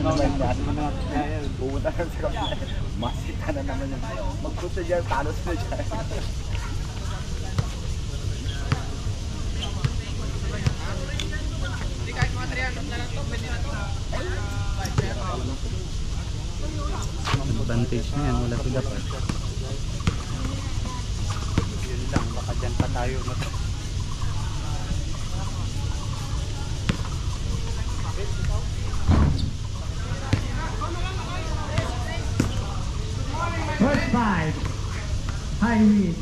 Pumunta na sa kapila. Masita na naman yun. Magpunta dyan, talos na dyan. Hindi kahit mga 300 na lang to, pwede na to. Advantage na yan, wala sila pa. Yun lang, baka dyan pa tayo First five, high win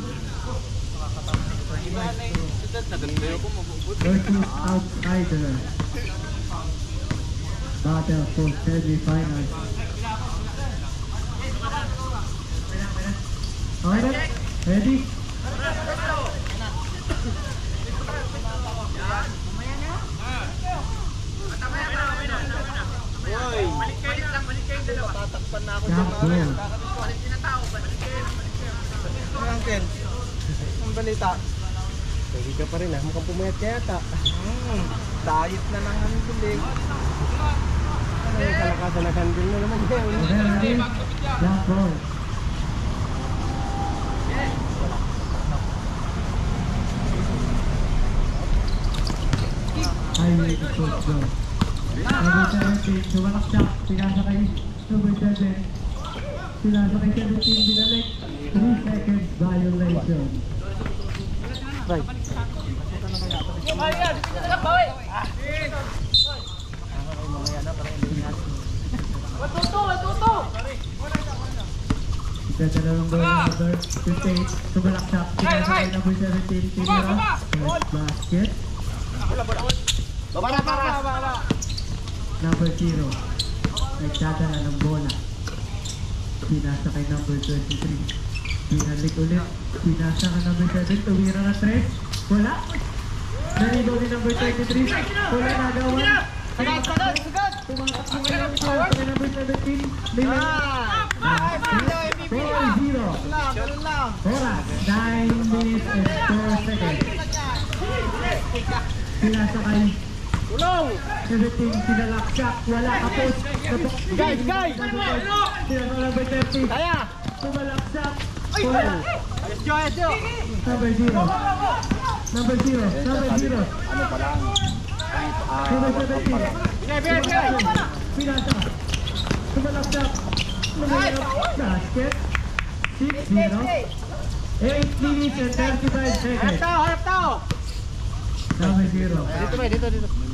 versus outsider. Battle for semi-finals. Okay na? Ready? Boy! Balik kayo dalawa. Tatakpan na ako Jump dyan. ball. Balik na tao, balik kayo. Uncle, ang balita. Pwede ka pa rin ah, mukhang pumayat ka yata. Diet na lang ang tulig. Ano yung kalakasan na handle na naman yun? Okay, ready? Jump ball. Highway to Coach Joe. Number 17, sumalak siya. Pinasa kay number 7. Pinasa kay 17, binalik. 3 seconds violation. Right. Dadalawang goal number 58, sumalak siya. Pinasa kay number 17, tinira. First basket. Baba. Number 0, nagdadala ng bola. Pinasa kay number 23. Pinalik ulit. Pinasa ka number 7. Tumira na 3. Wala. Naribo ni number 23. Wala na gawan. Sagad! Tumatakbo ka lang kay number 17. Nilang. 4-0. Oras, 9 minutes and 4 seconds. Pinasa kay 17, sinalaksak, wala kapos. Guys! Pinasa number 30. Kaya! Tumalaksak, wala. Number 0. Number 0. Ano pa lang? Number 17. Pinasa. Tumalaksak. Basket. 6-0. 8 minutes and 35 seconds. Harap tao! Number 0. Dito.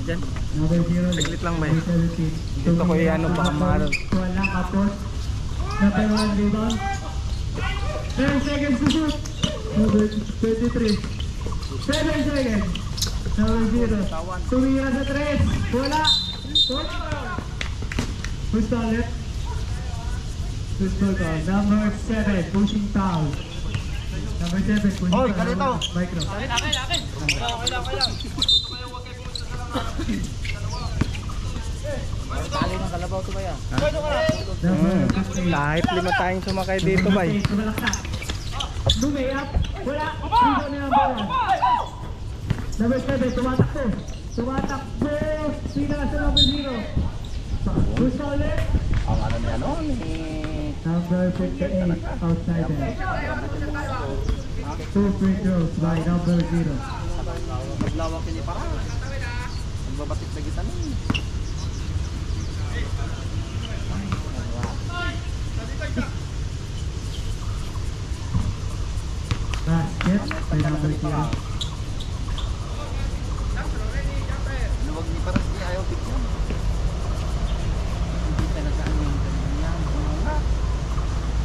Diyan. Number 0. Saglit lang, may. Number 17. Dito ko i-ano, baka maharap. Wala kapos. Number 1 rebound. 10 seconds to shoot. Number 23. 7 seconds. Number 0. Tumira sa 3. Wala. Who's call it? Who's call call? Number 7. Pushing foul. Number 7. Pushing foul. Kalito. Micro. Akin. Okay lang. Tali ng kalabaw ito ba yan? Number 15. Kahit 5 tayong sumakay dito, bay. Tumalaksak. Lumayap. Wala. Rebound ni number 1. Number 7. Tumatakbo. Pinasa number 0. Who's call it? Ang ano ni ano ni... Number 58, outsider. 2 free throws by number 0. Naglawak ni para. Magbabatik na kita nun. Basket by number 0. Luwag ni para si ayaw bigyan. Hindi talaga ano yung ganyan.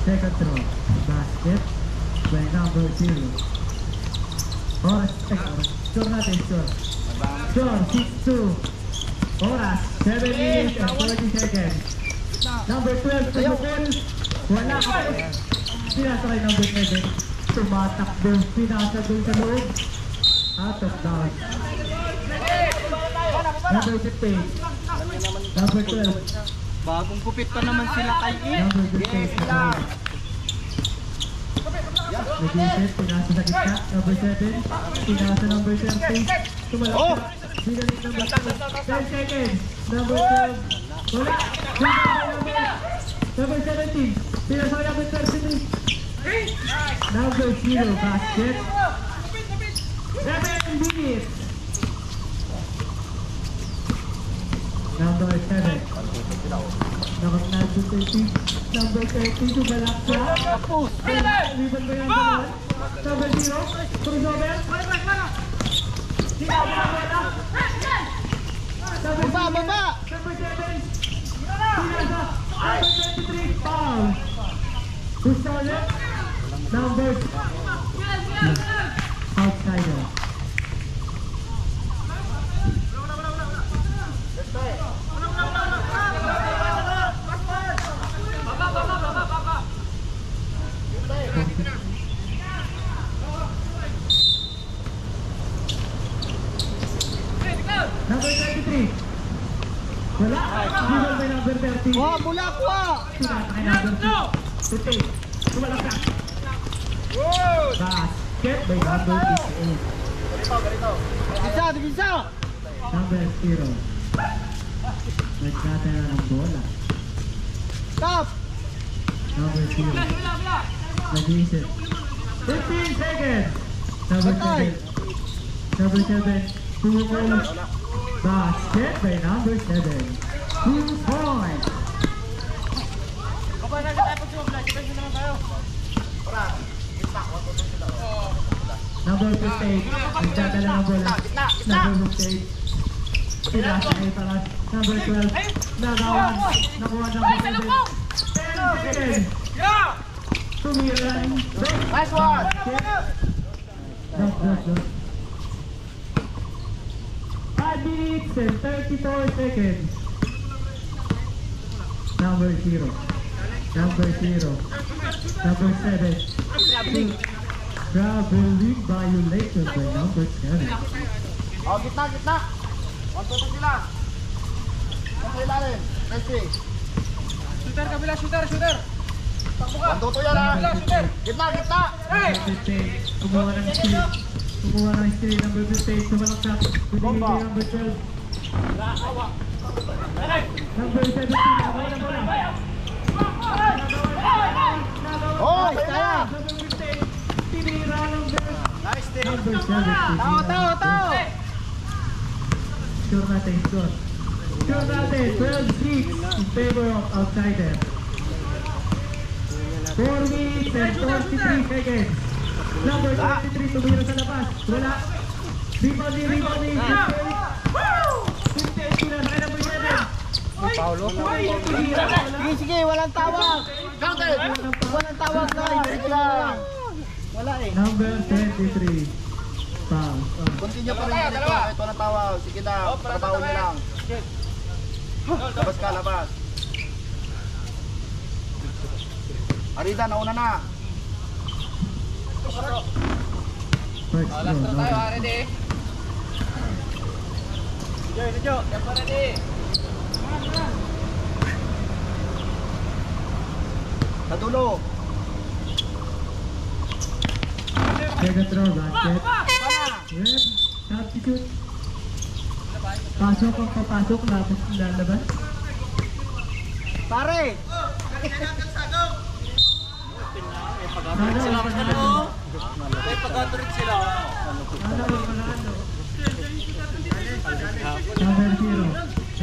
Second throw. Basket by number 0. Oras. Score natin, score. Score, 6-2. Oras, 7 minutes and 40 seconds. Number 12, tumukol. Wala ka. Pinasa kay number 7. Tumatakbo. Pinasa dun sa loob. Out of bounds. Number 15. Number 12. Bagong kupit pa naman sila kay Number 15. Nag-isip, pinasa sa gitna. Number 7. Pinasa number 30. Tumalaksak. Binalik number 2. 10 seconds. Number 12. Wala. Number 17. Pinasok number 33. Number 0, basket. 7 minutes. Number 7. Nakot na 30. Number 30, sumalak siya. Liban ba yung number 1? Number 0. Crossover. Baba! Number 7. Pinasa. Number 23. Foul. Who stole it? Number outsider. Number 23. Wala. Given by number 30. Oh, mula ko! Tinatay number 2. Tumalak na. Basket by number 58. Bisa! Number 0. Nagkata na ng bola. Stop! Number 0. Nag-iisip. 15 seconds. Number 7. Number 7. 2 points. Basket by number 7. 2 points. Number 58. Nagdadala ng bola. Number 58. Pinasa ay para. Number 12. Nagawan. Nakuha number 7. 10 seconds. Tumira. Nice one! Dot. 5 minutes and 34 seconds. Number 0. Number 0. Number 7. Traveling violation by number 7. Oh, gitna! 1, 2, 3 sila! Nasa ilalim, Messi! Shooter, kabila, shooter! Takbo ka! 1, 2, 2 yan ha! Gitna! Hey! Number 15. Kumuha ng screen. Number 15. Sumalaksak. Binigay kay number 12. Number 17. Nagawa na bola. Hoy! Kaya! Number 15. Tinira number Nice day! number 17. Tao! Sure natin, score. Sure natin, 12-6 in favor of outsider. 4 minutes and 43 seconds. Number 23, tumira sa labas. Wala. Rebound. 15, pinasakay number 7. Paulo. Tumira. Sige, walang tawag! Counted! Walang tawag na! Sige lang! Wala eh! Number 23. Foul. Continue pa rin yan ito. Ito walang tawag. Sige na, trabaho niyo lang. Labas. Arida, nauna na! First throw. Ready? Jo, ready? Sa dulo! Second throw, basket. Red, substitute. Pasok ang papasok, lapos lalabas. Pare! May pag-aturit sila.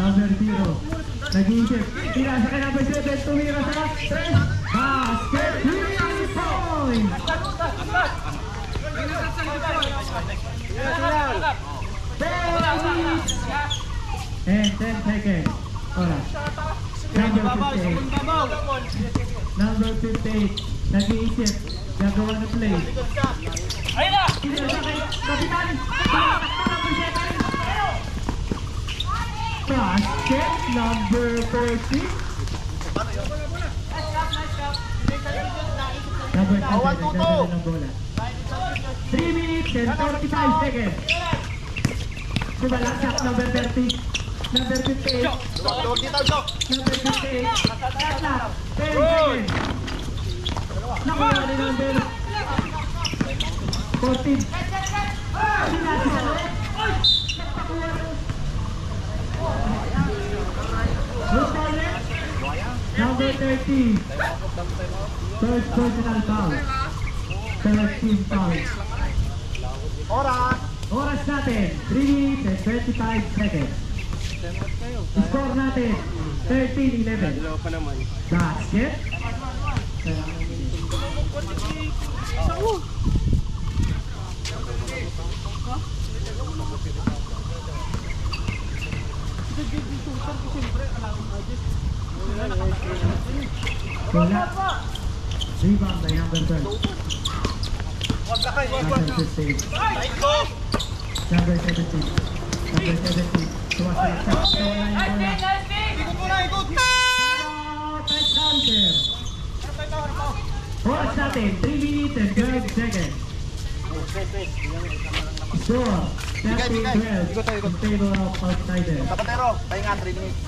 Number 0. Nag-iisip. Pinasa ka number 7. Tumira sa 3. Basket. 3 points. And 10 seconds. Oras. Number 58. Number 58. Nag-iisip. Gagawa na play. Ayun na! Pinasa kay Kapitan. Number 7. Basket. Number 40. Number 7. Nagdadala ng bola. 3 minutes and 45 seconds. Sumalaksak. Number 30. Number 58. Tuwag dito, Jok! Number 58. Tatla. 10 seconds. Nakuha ni number 14. Sinasi sa loob. Gusto Number 30. Third personal foul. Third team foul. Oras natin, 3 minutes and 25 seconds. Score natin, 13-11. Dalawa pa naman. Basket. Wala. Rebound by number 12. Number 15. Number 17. Number 17. Tuwas na yung shot. Wala yung bola. Touch counter. Oras natin, 3 minutes and 12 seconds. Score, 13-12 in favor of outsiders. Kapatero, pahinga 3 minutes.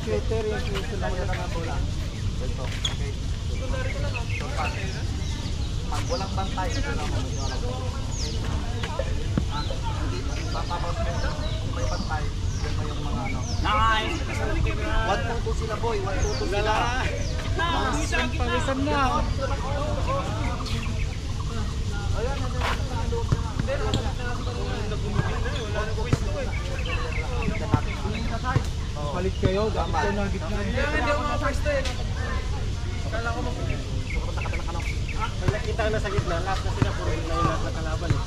Shooter yung shooter lang yung bola. Pag walang bantay, may bantay, yun pa yung mga ano. Nice! 1-2 sila boy, 1-2 sila. Pang-isang na. Palit kayo, dapat kayo na gitna. Hindi ako first eh. Kala ko May nakita na sa gitna, lahat na sila puro na yung lahat na kalaban eh.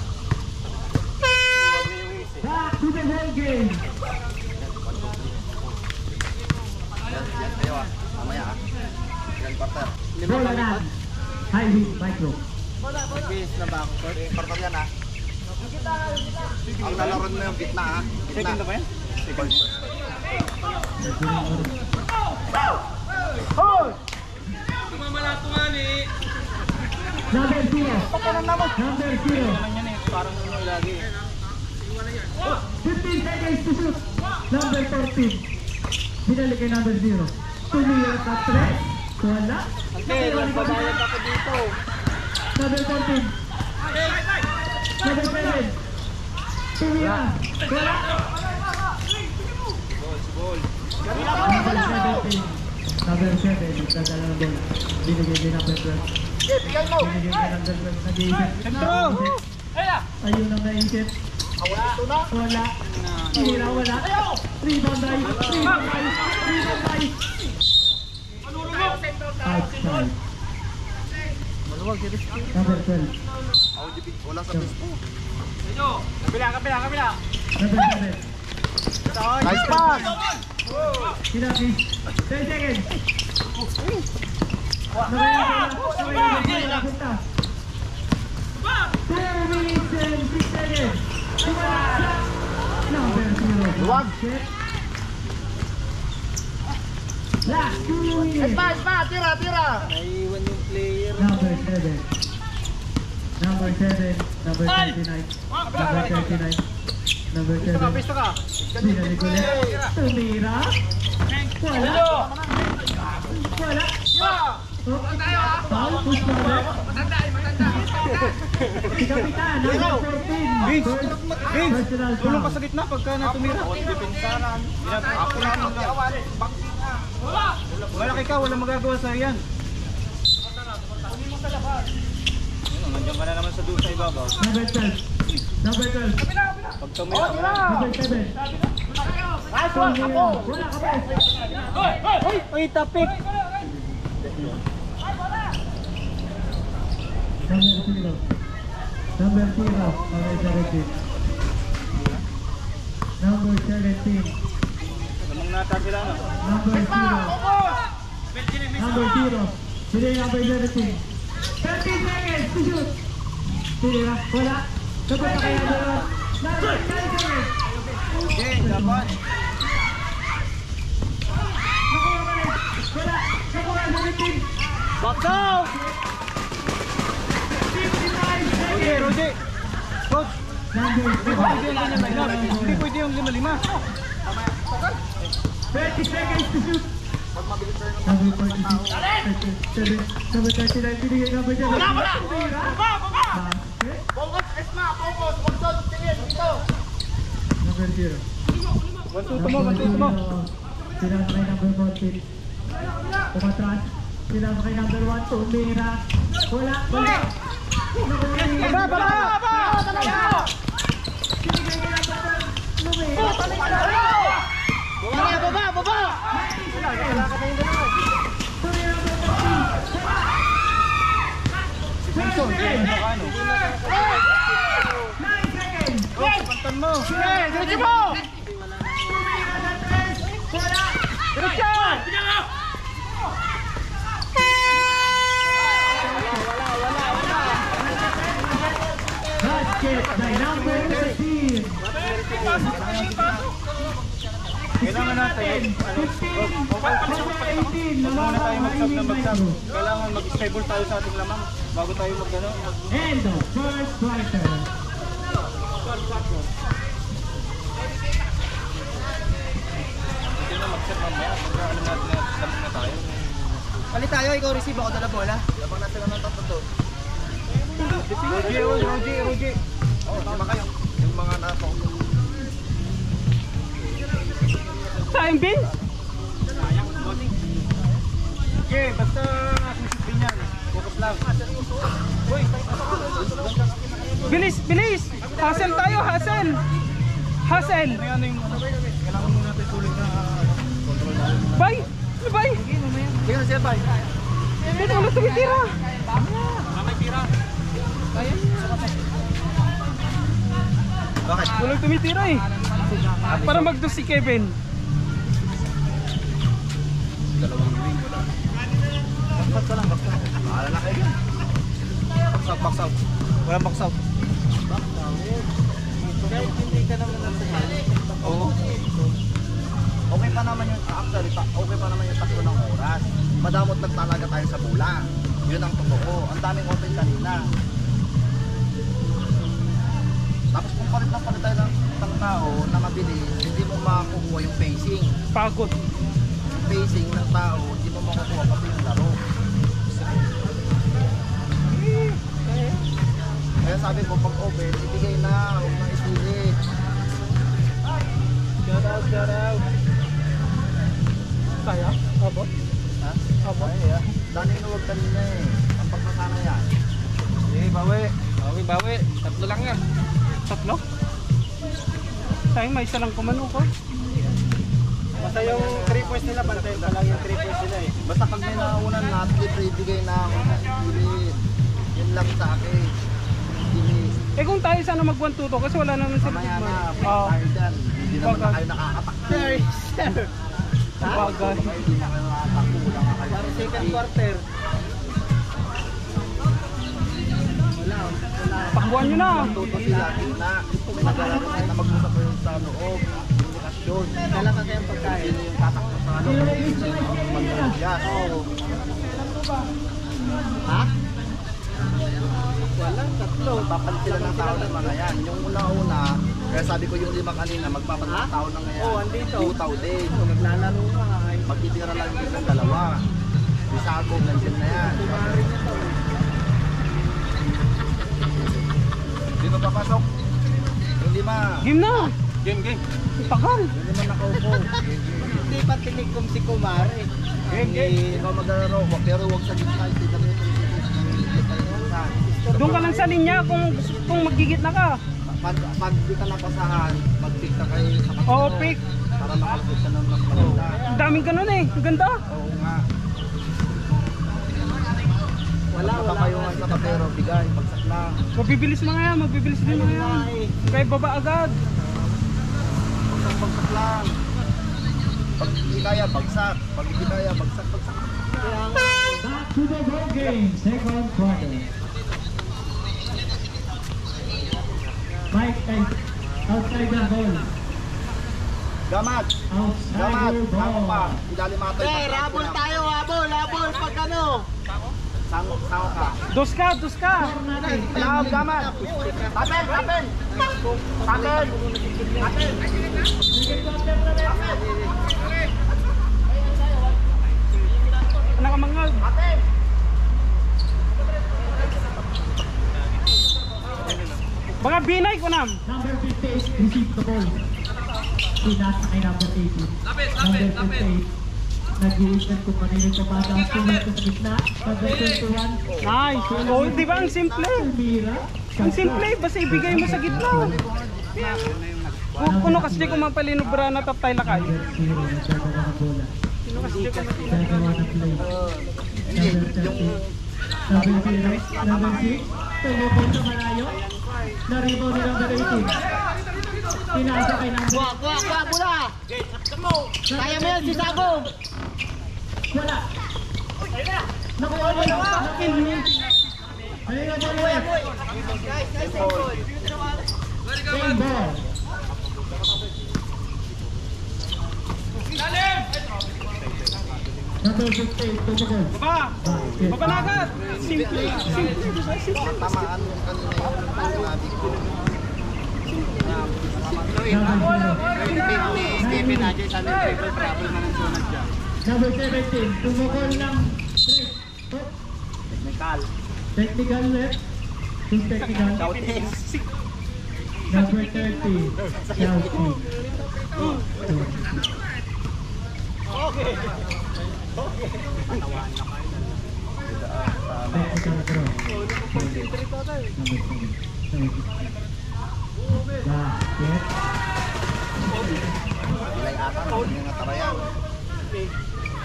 Back to the whole game. yan kayo ah. Mamaya ah. Yan partner. Bola na. High heat micro. Nag-base na ba ako? Partner yan ah. Ang lalaron mo yung gitna ah. Second na ba yan? Second. Number 0. Number 0. Parang ano lagi. 15 seconds to shoot. Number 14. Binalik kay number 0. Tumira sa 3. Wala. Okay, nagbabayad ako dito. Number 14. Number 7. Tumira. Wala. Number 7. Nagdadala ng ball. Binigay din number 12. Binigay din number 12. Nag-iisip. Ayun ang naisip. Wala. Tira, wala. Rebound by. Rebound by. Rebound by. Outside. Number 12. Wala sa Facebook. Kabila. Number 7. Nice pass! Sila, please. 10 seconds. Napunta. 2 minutes and 6 seconds. Number 0. Luwag. Last 2 minutes. Tira! Naiiwan yung player. Number 7. Number 7. Number 39. Number 39. Number 7. Pisto ka. Binalik ulit. Tumira. Wala. Wala. Oh, foul. Push pa ulit. Si Kapitan. Number 14. Personal Tulong ka foul. sa gitna pagka natumira. Wala kay ka, wala magagawa sa yan. Nandiyan ka na naman sa doon sa ibabaw. Number 12. Number 12. Pag tumira. Number 7. Wala ka pa. Uy, tapik. Number 0. Number 0. Number 17. Number 17. Lamang nata sila na. Number 0. Number 0. Sila yung number 17. 13 seconds to shoot. Sila. Wala. Sagot na kaya doon. Number 9 seconds. Okay, dapat. Nakuha ka rin. Wala. Nakuha 17. Back out! 55 Okay, seconds. Roger. Coach, Number hindi pwede yung ganyan line up. Hindi pwede yung 5-5. 30 seconds to shoot. Number 46. Number 39. Binigay number 7. Wala! Basket. Focus, Esma! Focus! Focus! Tingin! Dito! Number 0. Bantuto mo, bantuto mo. Sinasakay number 14. Umatras. Sinasakay number 1. Tumira. Wala. Baba! Baba! Benson, Pantan mo! Diretso mo! Diretso! Basket by number 13. Kailangan natin, 15. Huwag muna tayo magsab na magsab. Kailangan mag-stable tayo sa ating lamang bago tayo mag-ano. And the first quarter. Hindi na mag-set mamaya. Mag-ano natin na tayo. Palit tayo, ikaw receive ako dala bola. Labang natin lang ng tatlo doon. Roger. Oo, lima kayo. Yung mga nato. Sayang bin? Okay, basta isipin yan. Focus lang. Bilis! Hustle tayo, hustle! Hustle! Ano yung kailangan muna natin sulit na control natin. Bay! Ano bay? Tingnan siya ba? Dito ulit tumitira! May tira! Bakit? Walang tumitira eh. Para magdos si Kevin. Dalawang wing wala. Bakit ka lang, bakit? Bahala na kayo. Box out. Walang box out. Kahit hindi ka naman nasa Oo. Okay pa naman yung actually, okay pa naman yung takbo ng oras. Madamot lang talaga tayo sa bola. Yun ang totoo. Ang daming open kanina. Tapos kung palit tayo ng tao na mabilis, hindi mo makukuha yung pacing. Pagod. Yung pacing ng tao, hindi mo makukuha pati yung laro. Kaya sabi ko, pag open, ibigay na, huwag na isulit. Shout out. Kaya? Abot? Ha? Abot? Ay, dali na huwag kanina eh. Ang pagkasana yan. Bawi. Tatlo lang yan. Tatlo? Tayo may isa lang kumano ko. Basta yung 3 points nila, bantayan pa lang yung 3 points nila eh. Basta pag may naunan na athlete, ibigay na ako ng spirit. Yun lang sa akin. Spirit. Eh kung tayo sana mag-1-2 to kasi wala naman sila Mamaya na, Oo. tayo dyan. Hindi naman na kayo nakakatakbo. Bagay. Hindi na kayo nakakatakbo. Wala nga kayo. Para second quarter. Takbuhan nyo na. Tuto sila, na may naglalaro tayo na mag-usap kayo sa loob. Komunikasyon. Dala ka kayong pagkain. Yung tatakbo sa loob. Yes. Ha? Wala, tatlo. Magpapalit sila ng tao ng mga yan. Yung una-una, kaya sabi ko yung lima kanina, magpapalit ng tao ng ngayon. Oo, andito. Utaw din. Naglalaro ka ay. Magtitira lang yung isang dalawa. Isa ako, nandiyan na yan. Dito papasok. Yung lima. Game na. Game. Tagal. Yung lima nakaupo. Hindi pa tinikom si Kumari. Ikaw maglalaro, pero huwag sa gitna. Hindi ka rin Doon ka lang sa linya kung magigit na ka. Pag di ka napasahan, mag-pick ka kayo sa kapatid. Oo, pick. Para makalapit ka ng mas maganda. Ang daming ganun eh. Ang ganda. Oo nga. Wala. kayo nga sa pero bigay, bagsak lang. Mabibilis mga yan. Mabibilis din mga yan. Kaya baba agad. Bagsak lang. Pag hindi kaya, bagsak. Pag hindi kaya, bagsak. Back to the ball game, second quarter. Mike and outside the ball. Gamad! Outside Gamad! your Ako pa! ball. Idali matay. Rabol tayo, habol. Pag ano? Sango ka. Dos ka. Lab, gamad! Tapel! Anak ka mangag. Mga binay ko nam. Number 58 receive the ball. Pinasa kay number 18. Number 28. Nag-iisip kung kanino yung pabasa ang sumunod ko sa gitna. Number 21. Nice. Oh, di ba ang simple? Almira. Ang simple, basta ibigay mo sa gitna. Kuno kasi di ko mapalinubra na tatay lakay. Number 0. Nagdadala ng bola. Sino kasi di ko Gagawa ng play. Number 30. Number 0. Number 6. Tumupol sa malayo. Na-rebound ni number 18. Pinasa kay number... Kuha, bola! Kaya mo yan, si Sago! Wala! Nakuha mo yung sakin mo! Ano yung ball? Same ball! Number 58, tumukol. Baba! Baba na agad! Simple, simple, di ba? Simple. Tamaan yung kanina yung sinabi ko. Steven aja sa triple travel na ng sunod dyan. Number 17, tumukol ng 3. Oh, Technical. technical left. Two technical. Number 30, Chelsea. Technical draw. Basket. Ilay ata. Hindi nga tarayan.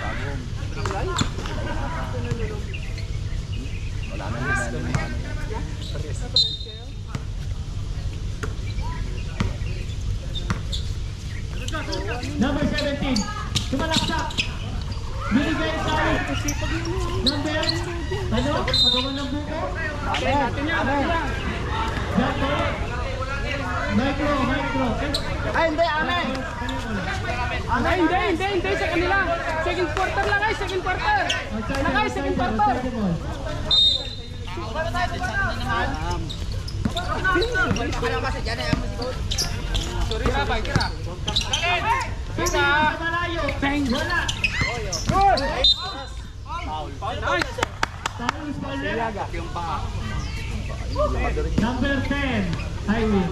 Bagong. Wala na yung Number 17, tumalaksak. Binigay sa number, ano? Pagawa ng buko? Natin yan, natin yan. Gato. Micro. Ay, hindi, amen! Ay, hindi, sa kanila. Second quarter lang ay, second quarter. Nakay, second quarter. Sorry, Rabay, kira. Sa malayo. Bang! Wala. Good! Nice! Foul Number 10, Highway.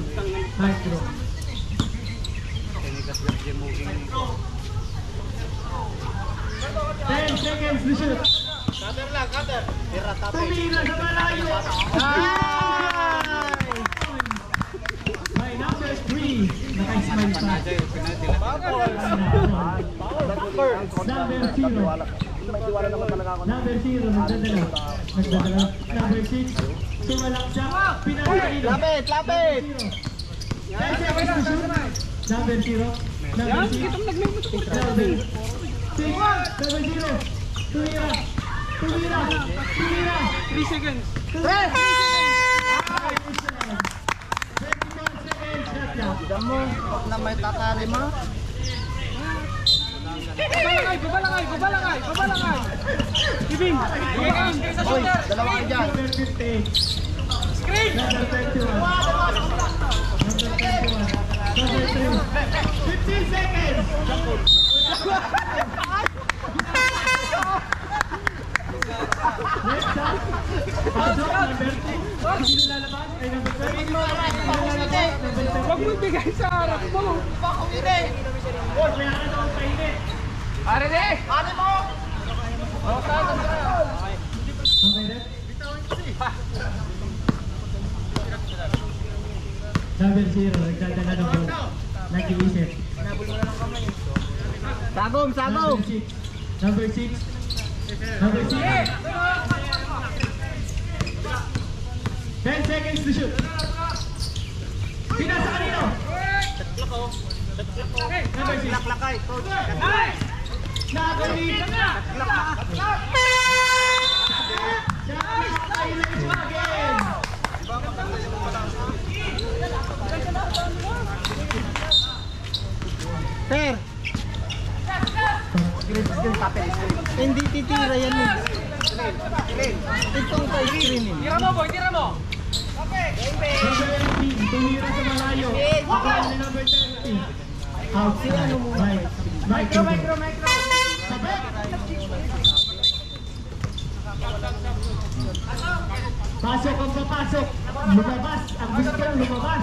Micro. 10 seconds to shoot. Tumira sa malayo. By number 3, naka-smile pa. Number 0. Number 0, nagdadala. Number 6, tumalaksak. Pinakailan. Lapit! 10 seconds to shoot. Number 0. Number Yan, 6. kitang nag-memo to. Number 6. Number 0. Tumira. 3 seconds. 24 seconds. Shot clock. Damo, huwag na may tatali mo. Babalangay. Ibing, ibigay sa Hoy, shooter. dalawa kayo dyan. Number 58. Screen! Number 21. Number 3. 15 seconds. Next shot. Pasok, number 2. Sino lalabas? Ay, number 7. Sino lalabas? Number 7. Huwag mo ibigay sa harap mo. Boy, may harap akong painit. Pare de! Okay, Rep? Number 0, nagdadala ng ball. Nag-iisip. Sagom! Number 6. Number 6. 10 seconds to shoot. Pinasa kanino? Number 6. Nakakalimutan na! Sir! Hindi titira yan eh. Itong pa-screen eh. Tira mo, boy, tira mo. Number 18, tumira sa malayo. Ako ni number 30. Outside. Micro. Sabi! Pasok ang papasok. Lumabas. Ang gusto lumabas.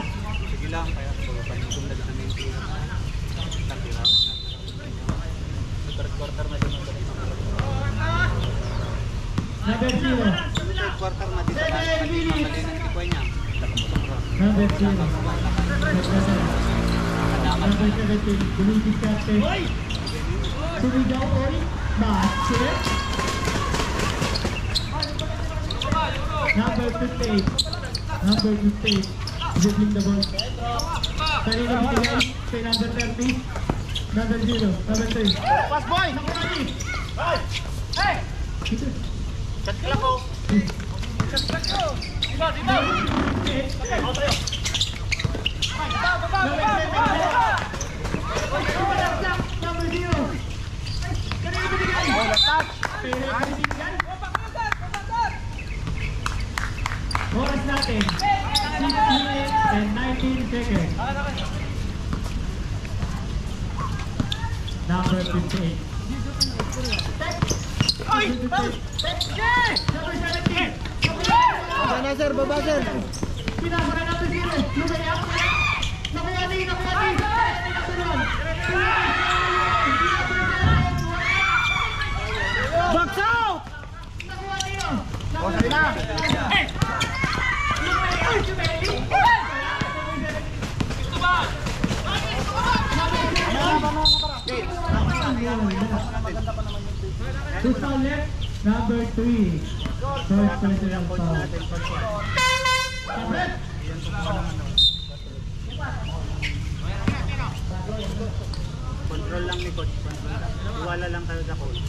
Number 0. Quarter na dito. 7 minutes. Number 0. Number 17. Luigi Carte. Sumigaw Ori. Basket. Number 58. Number 58. Dribbling the ball. Kanina binigay kay number 30. Number 0. Number 3. Pass boy! Hey! Chat ka lang ko. Number 0. Kanina binigay. Oras natin. 6 minutes and 19 seconds. Number 58. Number 17. Baba na sir, baba sir. Pinapara number 0. Lumaya. Nakayani. Box out! O, sabi na. To foul left, number 3. First personal foul. Control lang ni coach. Iwala lang tayo sa coach.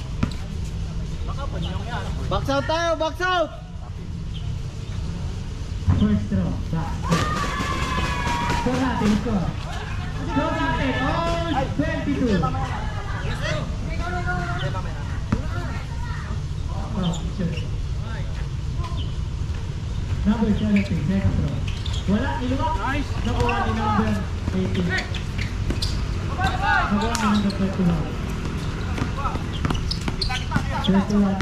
Box out tayo, box out! First throw, back. Score natin, score. Score natin, all 22. Oh, sure. Number 17, second throw. Wala, iluwak. Nice. Nakuha ni number 18. Nakuha ni number 21. 21.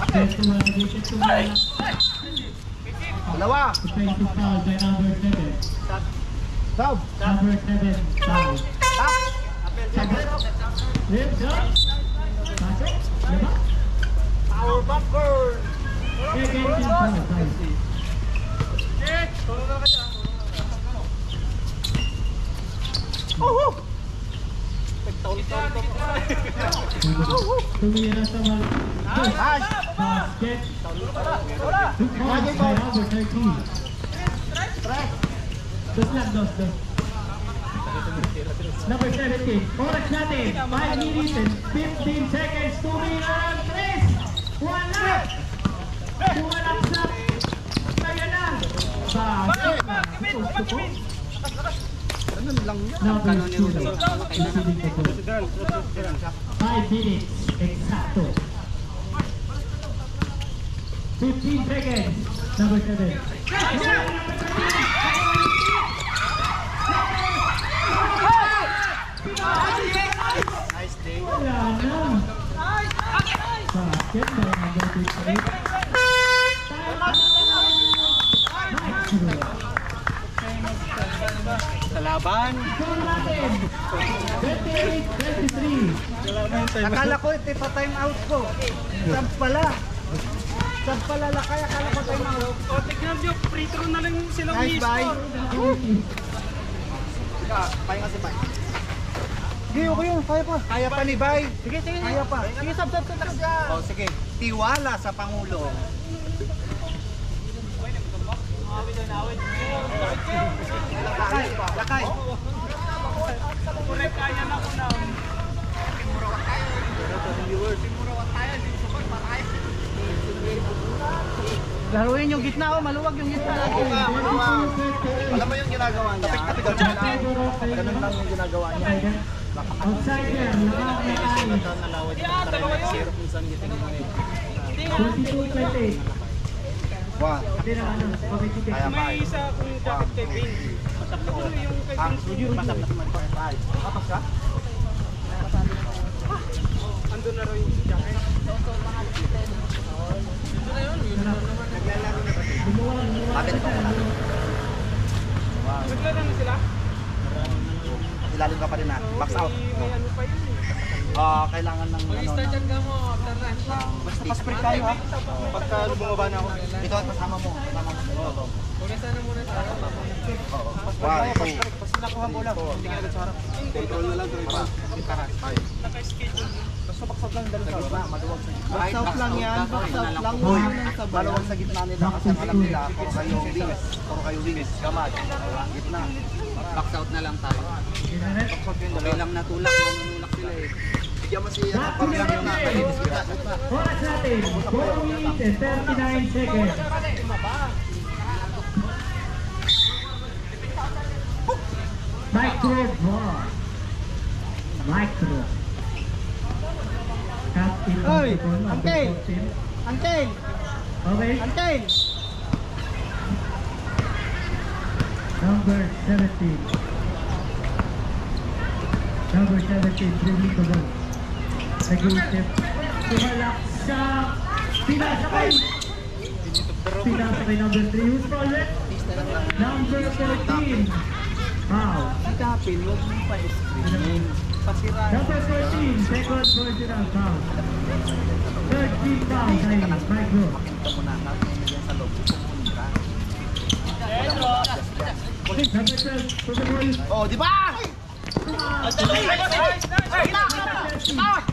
21, nag-isip to wala. Dalawa. Defensive foul by number 7. Sab! Number 7, foul. Lip, shot. Pasok. Laba. Power bumper. Second team foul. Foul. Tumira sa mal. Basket. Two points by number 13. Dos. Number 17. Oras natin. 5 minutes and 15 seconds. Tumira ang 3. Wala. Tumalaksak. Kaya na. Basket na. Number 2. Receiving the ball. 5 minutes. Exacto. 15 seconds. Number 7. Nice day. Wala na. Basket by number 58. Sa laban. Score natin. 28-23. Akala ko ito pa time out ko. Sab pala. Sab pala lakay. Akala ko time out. O, tignan nyo, free throw na lang silang Nice, bye. i-score. Pahinga kasi Bay. Sige, okay yun. Kaya pa. Kaya pa ni Bay. Sige. Kaya pa. Sige, sab. O, sige. Tiwala sa Pangulo. Lakay. Correct, kaya na ko na. Laruin yung gitna, oh. Maluwag yung gitna. Alam mo yung ginagawa niya? Ganun lang yung ginagawa niya. Outside there. Lakay. 22-28. Wow. Hindi na ano. Pabitikin. Kaya pa. May isa kung jacket kay Vin. Siguro yung kay Vin Studio. Tapos ka? Andun na rin yung jacket. Bakit pa? Naglaro na sila? ilalim ka pa rin ha. Box out. Kailangan ng basta pa-spray tayo ha. Pagka bumaba na ako. Ikaw at kasama mo. Wow. Basta nakuha mo lang. Hindi ka agad sa harap. Control na lang. Basta box out lang dalawa sa baba. Maluwag sa gitna. Box out lang yan. Box out lang. Maluwag sa gitna nila kasi ang alam nila. Puro kayo wings. Puro kayo wings. Kamad. Gitna. Box out na lang tayo. Box out yun. Okay lang natulak. Nanunulak sila eh. Bigyan mo siya ng paglang yun na. Malinis kita. Oras natin, 4 minutes and 39 seconds. Micro ball. Micro. Captain of Oy, the ball, number Uncle. 14. Uncle! Okay, Uncle! number 17. Number 17, dribbling the ball. Nag-iisip. Tumalak siya. Pinasakay. Pinasakay number 3. Who's called it? Number 14. Foul. Kapil, huwag mo pa screen. Pasira. Number 14, second personal foul. Third team foul kay Micro. Pakita mo na. Natin yan sa loob. Pumunta. Number 12, to the ball. Oh, di ba?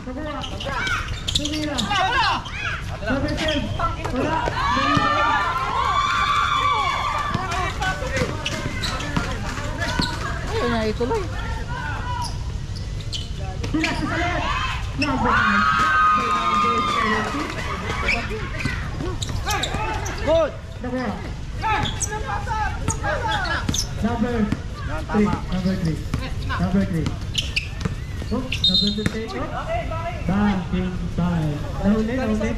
Nakuha. Tumira. Number 10, wala. Ayun na, ituloy. Pinas sa salat. Number 9. Good! Nakuha. Number 3. Number 3. Number 3. Oh, number 15. Oh. Banking time. Nahuli, nahuli.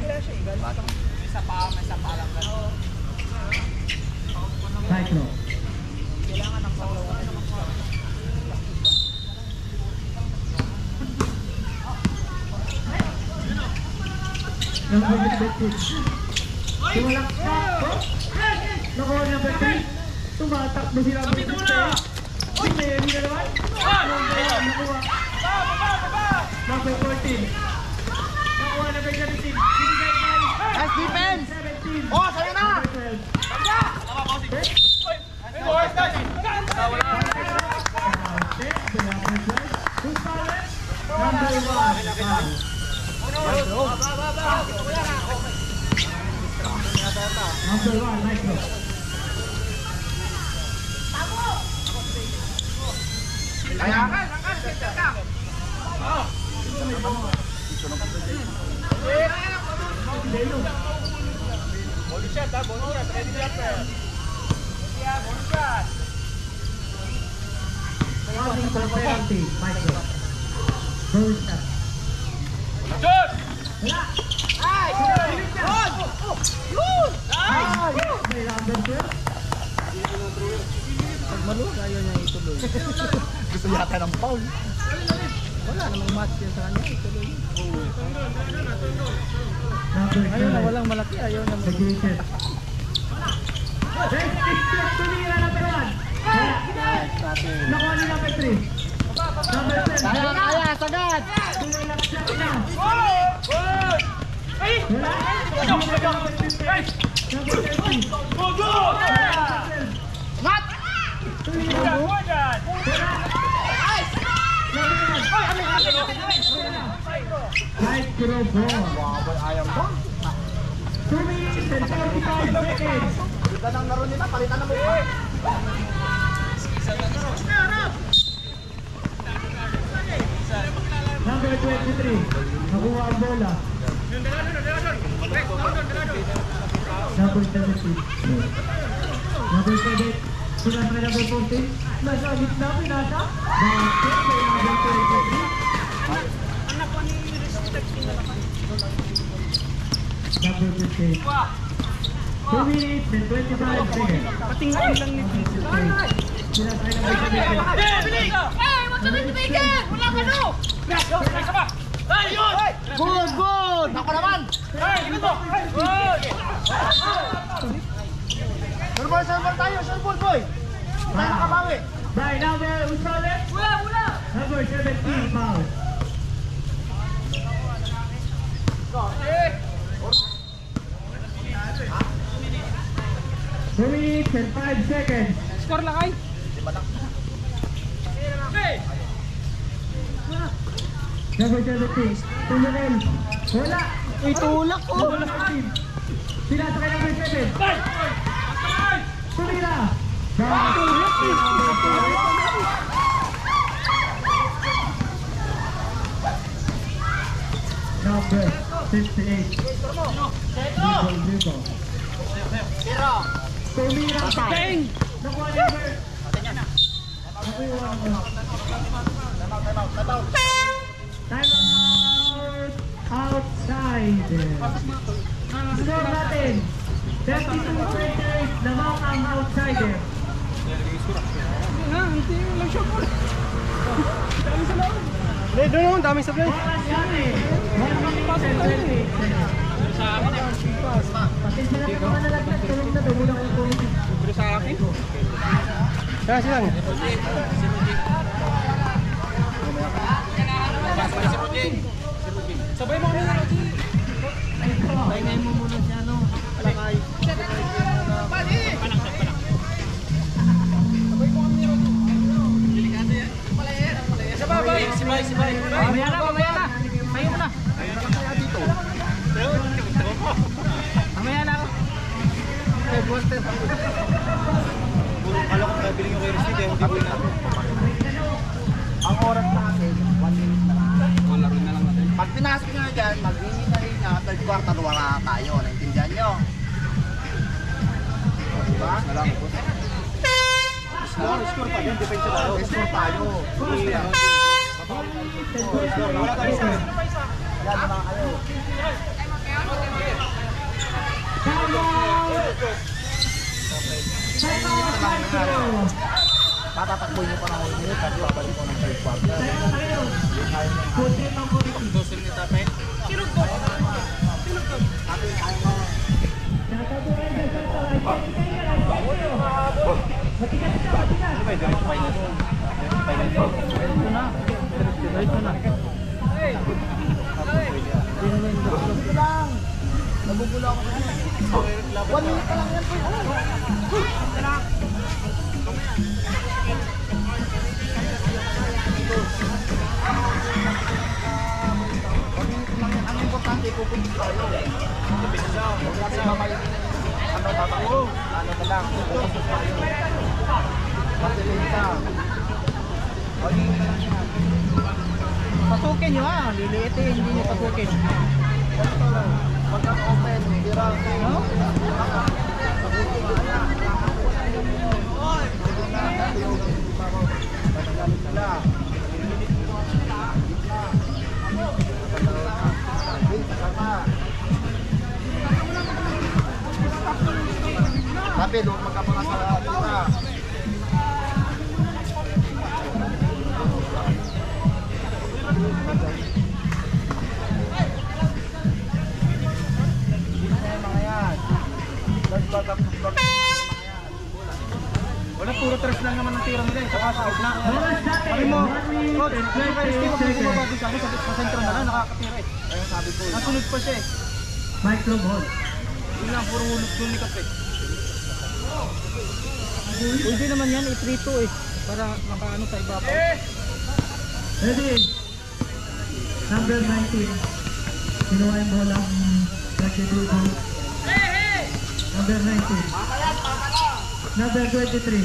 Micro. Number 15. Tumalak ka. Oh. Nakuha number 3. Tumatakbo si number 15. Si Mary na naman. Nakuha. Number 14. Nakuha number 17. Nice defense! 17. Oh, sa'yo na! Number 1, Micro. Passing for penalty, Micro. Goal shot. Wala. May number 12. Pag maluwag, ayaw niya ituloy. Gusto yata ng foul. Wala namang match yan sa kanya, ituloy. Number 12. Ayaw na, walang malaki, ayaw na. Nag-reset. Next picture, tumira number 1. Nakuha ni number 3. Number 10. Kaya, sagad! Tumalak siya na. Wala. Number 15. Number 13. Mat! Tumira. Wala. Micro ball. Wabay, ayaw mo. 2 minutes and 45 seconds. Ganda ng laro nila, palitan na mo pa. Number 23. Nakuha ang bola. Number 17. Number 7. Sunod na number 14. Nasa gitna, pinasa. Basket kay number 23. Number 15. 2 minutes and 25 seconds. Patingin lang ni Tito. Sinasay number 17. Good, good! Ako naman! Surbol tayo, surbol boy! Tayo nakabawi! By number, who's solid? Number 17, foul. 2 minutes and 5 seconds. Score lang ay. Number 17, Tulungan. Wala. Uy, tulak ko. Number 15. Sinasakay number 7. Tumira. Number 68. Dribble. Tumira. Bang! Nakuha number. Time out! Outside! Score natin! 32-28, lamang ang outsider. Hindi lang siya po. Dami sa loob. Hindi, doon naman, dami sa play. Oras yan eh. 1 minute and 28. Pati sila ka naman nalaglag, tulong na doon lang yung Pero sa akin. Kaya silang. Sabay mo kami na. Paingay mo muna si ano. Alakay. Sabay. Mamaya na. Tayo mo na. Mamaya na ako. Eh, Buster. Kala ko kabiling yung kay Rizky kaya hindi ko na. Ang oras natin, 1 minute na lang. Laro na lang natin. Pag pinasok nyo na dyan, mag-hinihintay na third quarter wala tayo. Naintindihan nyo? O, diba? Score pa din, defensive tayo. Score tayo. Wala tayo score. Yan naman kayo. Patatakboy nyo pa ng whole minute at babalik ko ng third quarter. Nabubula ako kasi. 1 minute pa lang yan po. Ang importante, pupunta tayo. Kasi mamaya, ano tatakbo? Ano na lang, pupunta tayo. Pasilita. Pasukin nyo ha. Liliitin, hindi nyo pasukin. Ganito lang. Pagka-open, tira. No? Tapi doon magkapangas sa tira. Wala, puro tres lang naman ang tira nila eh. Saka sa gitna. Oras natin, Sabi mo, 1 minute Coach, and kung kay Rizky, 28 kung bumaba seconds. doon sa akin, sa sentro na lang, nakakatira eh. Ayun sabi ko. Nasunod pa siya eh. Micro ball. Yun lang, puro hulog doon ni Kape. Pwede naman yan, i-3-2 eh. Para makaano sa iba pa. Ready? Number 19. Kinuha yung bola. Nag-dribble. Number 19. Number 23.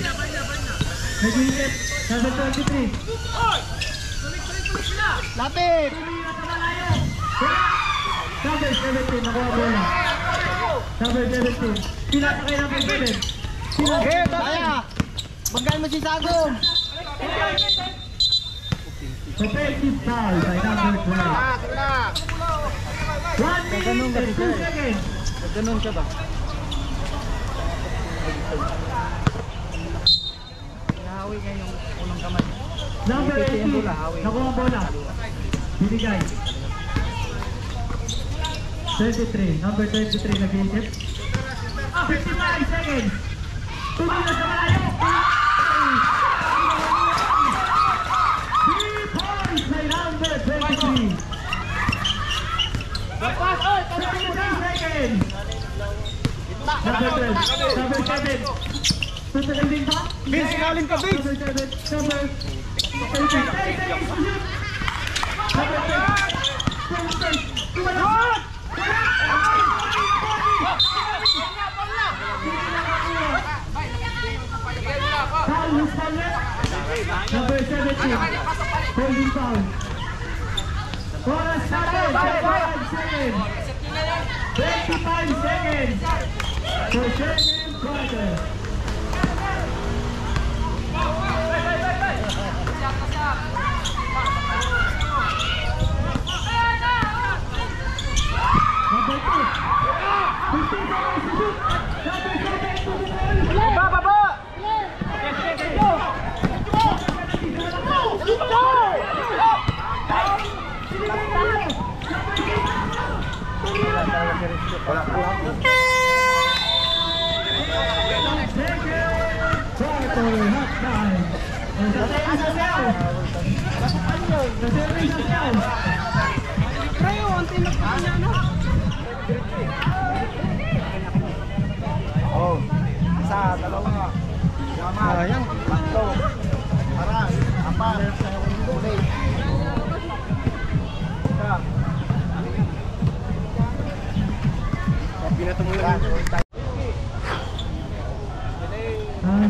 Nag-hit. Number 23. Lapit! Number 17. Nakuha bola. Number 17. Pinasakay number 7. Eh, kaya! Banggaan mo si Sagom! Offensive foul by number 12. 1 minute and 2 seconds. Ganun ka ba? Nahawi niya yung unang kamay. Number 18. Nakuha bola. Binigay. 23. Number 23 nag-iisip. 55 seconds. Tumira sa malayo. seconds. Number 12. Number 7. Tutuloy din ba? Vince, kalim ka, Vince! Number 7. Number 10. Number 10. Number 17. Holding foul. Oras natin, 25 seconds. 25 seconds. For second quarter. Number 2. 15 seconds to shoot. Number 7 to the ball. Baba! Oh, isa, dalawa. Sayang. Tatlo. Aras, apat. Ulit. Isa. Pinatumulan.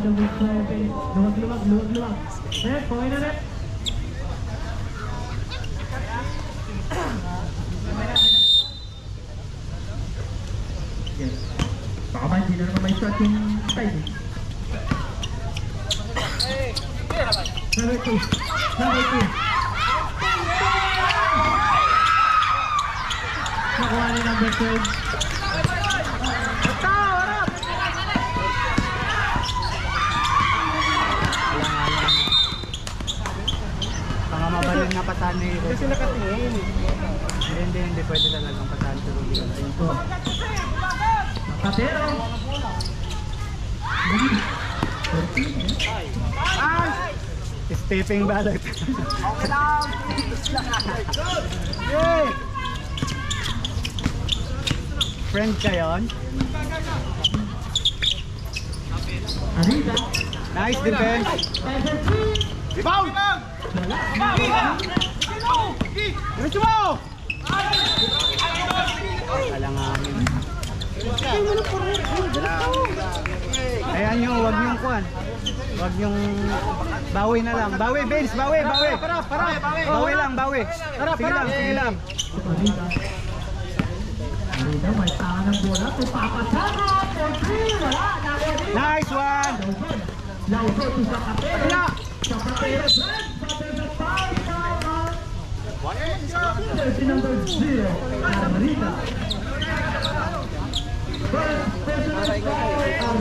Double 7. Luwag. Net, okay na net. Yes. Baka ba hindi na naman may shot yung time. Number 2. Number 2. Nakuha ni number 12. Mga mabalin na patahan ni Rose. Kasi nakatingin. Hindi pwede talagang patahan si Rose. Ito. Katero. Stepping ballot. Okay lang. Yay! Friend ka yun? Arita. Nice defense. Rebound! Diretso mo! Alanganin. Ayan yung, wag yung kuhan. Wag yung bawi na lang. Bawi, Vince, bawi. Bawi lang. Sige lang. Arita. Arita, may tanga ng bola. Papasara. For 3. Wala. Nice one! Lauso to sa Katero. Sa Katero. Sa foul. Jersey number 0. Arita. First personal foul.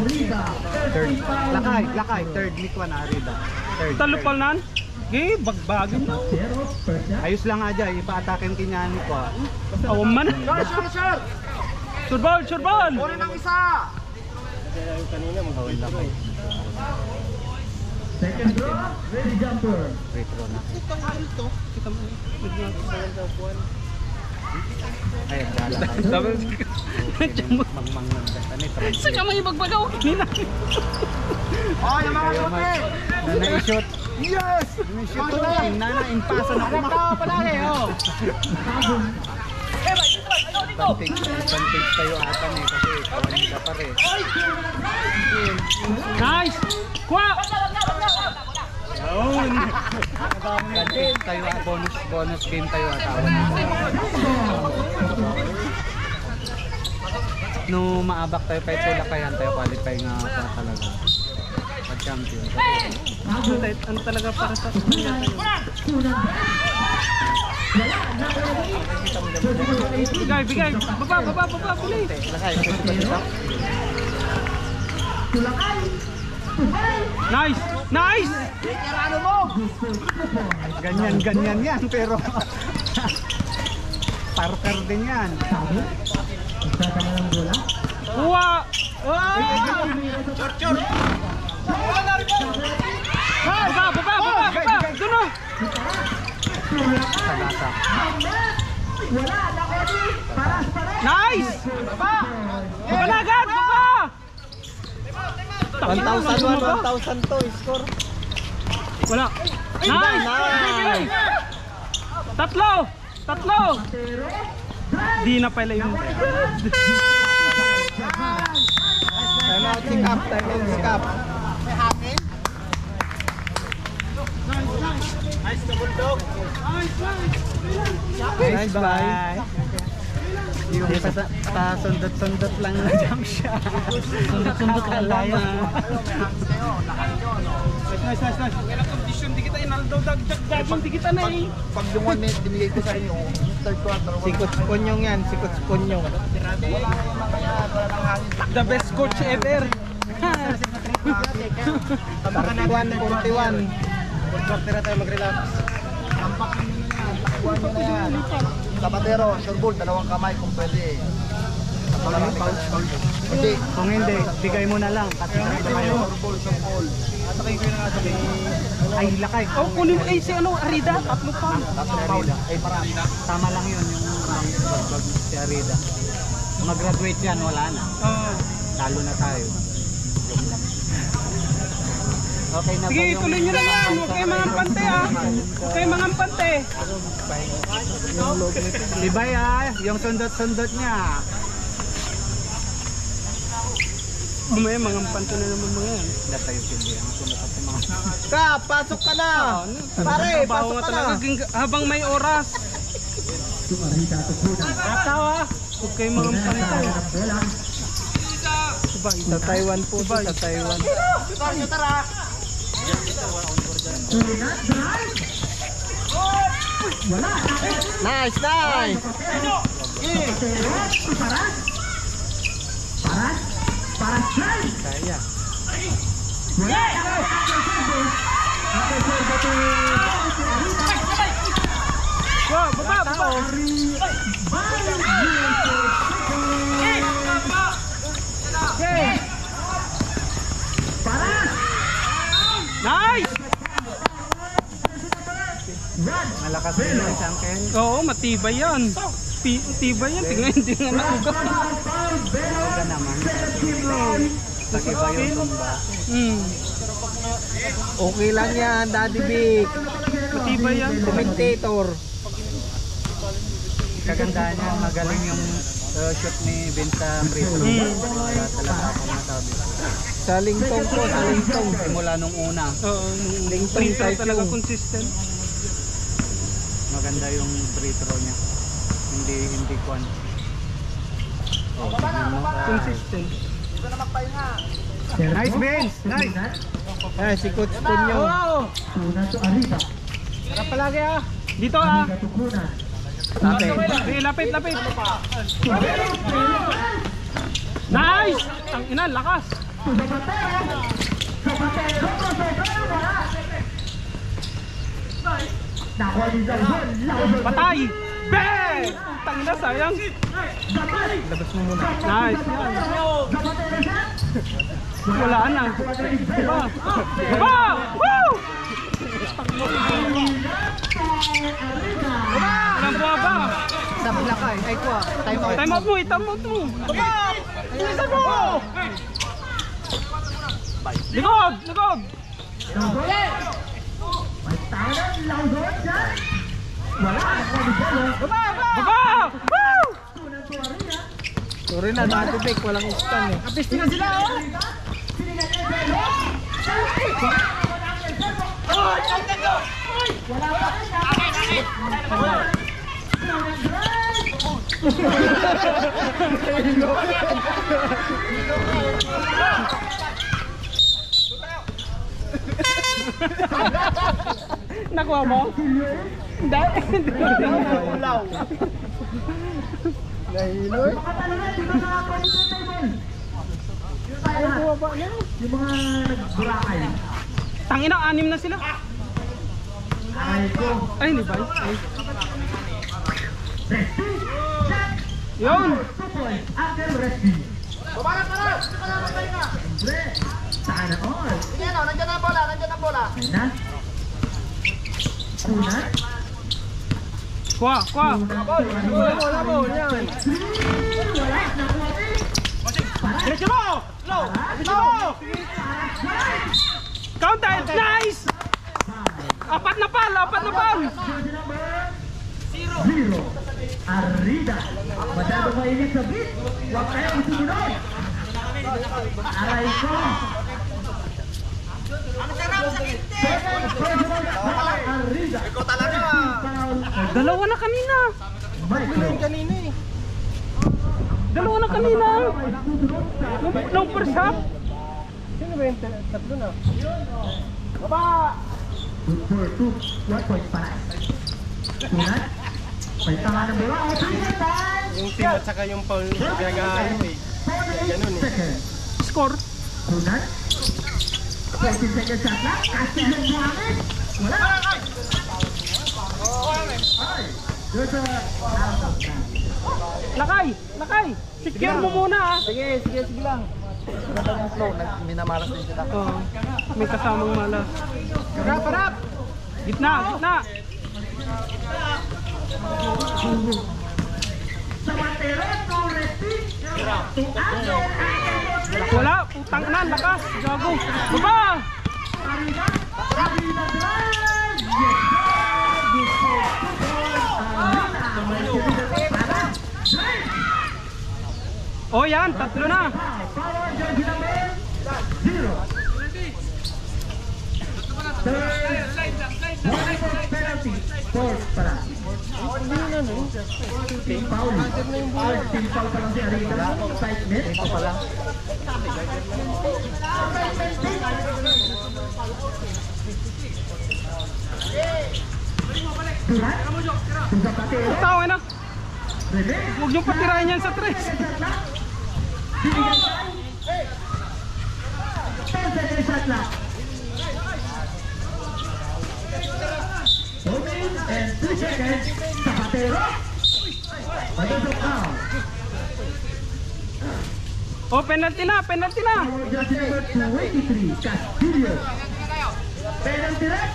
Arita. Third. Lakay. Third, Nikwan, Arida. Third. Talupanan? Okay, bagbagin na. Katero. First shot. Ayos lang aja, ipa-atakin kinyan ko. Awan man. Sure! Surbal! Uri ng isa! Kanina mag-awin. Second draw. Ready jumper. Retro na. Ay, dala kayo. Mangmang ng data. Sa kamay bagbagaw. Nina. Oh, yung mga lote! Na na-shoot. Yes! Na-shoot ko na. Impasa na Hanap ka palagi, oh! Advantage tayo ata eh. Kasi kawanida pa rin. Nice! Kwa! Advantage tayo at bonus game tayo at no maabak tayo pa ito lakayan tayo qualify nga pa talaga pag-champion. Ano talaga para sa kanya tayo? Bigay. Baba, bilis. Lakay. Nice! Ganyan yan pero parker din yan. Kuha! Baba! Doon o! Sagasa. Nice! Baba! Baba na agad! Baba! 1,001, 1,000 to score. Wala. Nice! Nice! Tatlo! Tatlo! Di na pala yung... Time out si Cap, time out si Cap. Nice bye. Yung pasundot-sundot lang na jump shot. Sundot-sundot lang layo. Nice. Kailang kondisyon, di kita inaldaw dagdag, di kita na eh. Pag yung 1 minute binigay ko sa inyo, third quarter, Si Coach Ponyong yan, si Coach Ponyong. wala nang hangin. The best coach ever. 41. Third quarter na tayo mag-relax. Takbuhan nyo na yan. Kapatero, sure ball, 2 kamay kung pwede. Hindi. Kung hindi, bigay mo na lang. Kasi nandito kayo. Sure ball. Ay, lakay. Oh, kunin mo si ano, Arida, tatlo pa. Tama lang yun yung bagbag si Arida. Mag-graduate yan, wala na. Talo na tayo. Joke lang. Okay na ba Sige, yung... tuloy nyo na yan. Huwag kayo mga pante ah. Huwag kayo mga pante. Libay yung sundot-sundot niya. Umay, mga pante na naman mga yan. Hindi tayo pindi. Ang sundot at mga... Cap, pasok ka na! Pare, pasok ka na! Habang may oras. Tatawa. Huwag kayo mga pante. Sa Taiwan po, sa Taiwan. Nice, nice! Kaya. Baba. Okay. Nice! Malakas din yung isang Ken. Oo, matibay yan. Matibay yan. Tingnan, hindi nga naugat. Huwag naman. Laki ba yung tumba? Okay lang yan, Daddy Big. Matibay yan. Commentator. Kagandahan niya, magaling yung shoot ni Vince sa free throw. Wala talaga akong masabi. Sa Lingtong po, sa Lingtong. Simula nung una, Oo, Lingtong free throw type talaga yung- consistent. maganda yung free throw niya. Hindi kwan. Oh, tignan mo. Consistent. Nice Vince! Nice! Eh, si Coach Ponyong. Harap palagi ah. Dito ah. Lapit. Nice! Ang ina, lakas. Patay! Bang! Tangina, sayang. Labas mo muna. Nice yan. Wala na. Diba? Woo! Walang buwaba. Sabi lakay. Ay kuha. Time out. Time out mo, time out mo. Bilisan mo! Likod! Baba! Woo! Sorry na, Daddy Big, walang stand eh. Apisti na sila oh! Nakuha mo? Hindi. Ulaw. Nahiloy. Tangina, 6 na sila. Ay, hindi ba? Ay. Yun! Sige, nandiyan na ang bola. Kuha, kuha. Labol, yan. Diretso mo! Low! Low! Counter! Nice! Apat na pal! Apat na pal! 0. Arrida. Masyado mainit sa beat. Huwag kayong sumunod. Aray ko. Arrida. Ikaw talaga. Dalawa na kanina! Micro. Kanina eh. Dalawa na kanina! Nung first half! Sino ba yung tatlo na? Good for 2. 1 point para. Tunat. May tanga ng bola. O, 3 time. Yung team at saka yung Paul ginagayo eh. 48 seconds. Score! Tunat. 14 seconds shot lang. Castillo Mohamed. Wala. Ay. There's a out of time. Lakay! Lakay! Secure mo muna ah! Sige lang. Ganda ng flow, minamalas din kita. Oh, may kasamang malas. Harap, harap! Gitna! Gitna! Sabatero, no repeat. To Angel. Wala! Putang na! Lakas! Gago! Baba! Arriba. Arriba drive. Yes, sir. Good for 2 points. Arriba. May sinunod para. Drive. Oh yan! Tatlo na! Power jersey number 0. Third penalty. Fourth para. Team foul. Team foul pa lang si Arriba. Side net. Ito pa lang. Duran. Zapatero. Tao na! Rene. Huwag niyong patirahin yan sa tres! Bibigyan tayo. 10 seconds shot lang. 4 minutes and 2 seconds. Zapatero. Padusok now. Oh, penalty na! Penalty na! Power jersey number 23. Castillo. Penalty red.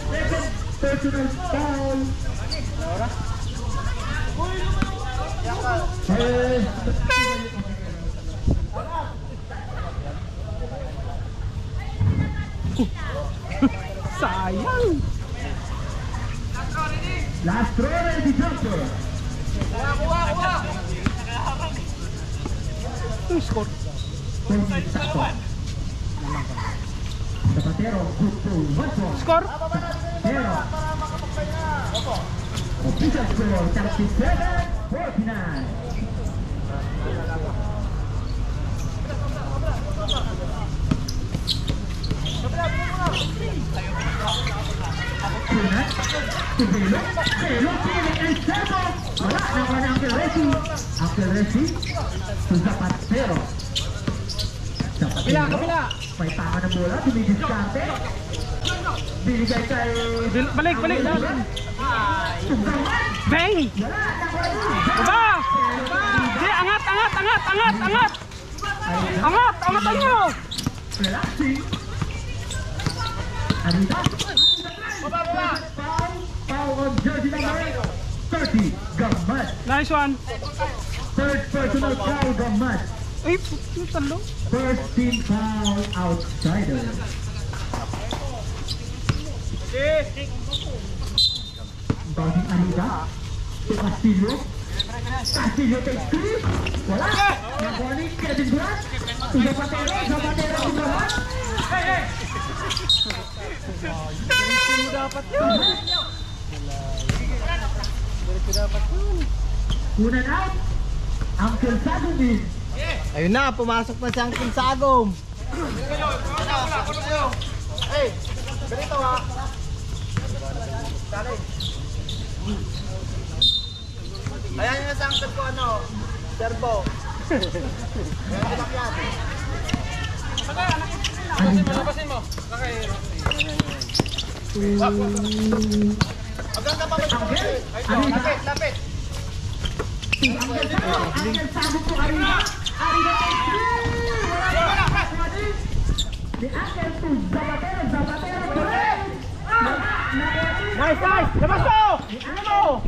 Second personal foul. Sayang! Last throw and the jumper. Yung score! Sakto. Zapatero, good to 1 point. Score! Zapatero. Official score, 37-49. Tunat, Tubelo, Tubelo, Piling, and Servo. Wala, nakuha na Uncle Resi. Uncle Resi, to Zapatero. Zapatero, may tama ng bola, dumidiskarte. Binigay kay... Balik! Balik! Tunggawan. Bang! Wala, nakuha na. Baba! Di, angat! Angat! Angat! Angat! Angat! Angat! Angatan nyo! Relaxing. Anita. Foul on jersey number 30, Gamad. Nice one! Third personal foul, Gamad. Ay, yung talo. First team foul, outsider. Bouncing Anita. To Castillo. Castillo takes 3. Wala. Nakuha ni Kevin Durant. To Zapatero. Zapatero to Durant. Dapat yun! Dapat yun! Unang out. Uncle Sagumi. Ayun na, pumasok na si Uncle Sagom. Hey, ganito ha. Ayan yung sa uncle ko ano, Servo. Hanggang ka pa lapit, lapit. Uncle Sagum to Arriba. Arriba takes 3. Wala. The uncle to Zapatero. Zapatero to Red. Wala. Nice, nice! Labas mo! Ano mo?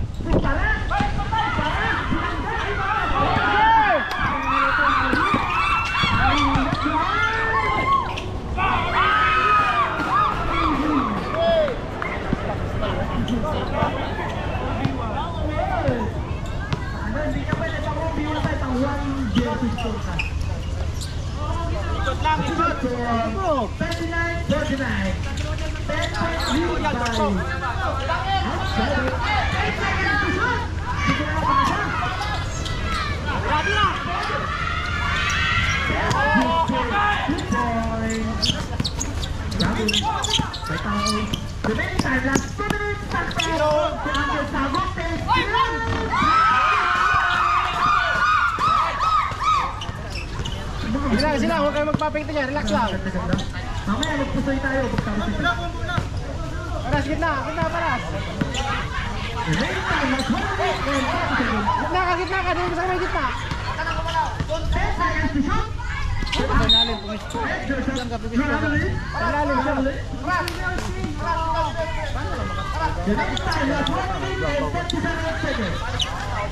Ikot lang, ikot. Bro! 39-49. Sila, huwag kayo magpapinta niya. Relax lang. Mamaya magpusoy tayo. Paras, gitna, paras. Gitna ka, doon sa may gitna. Paglalim,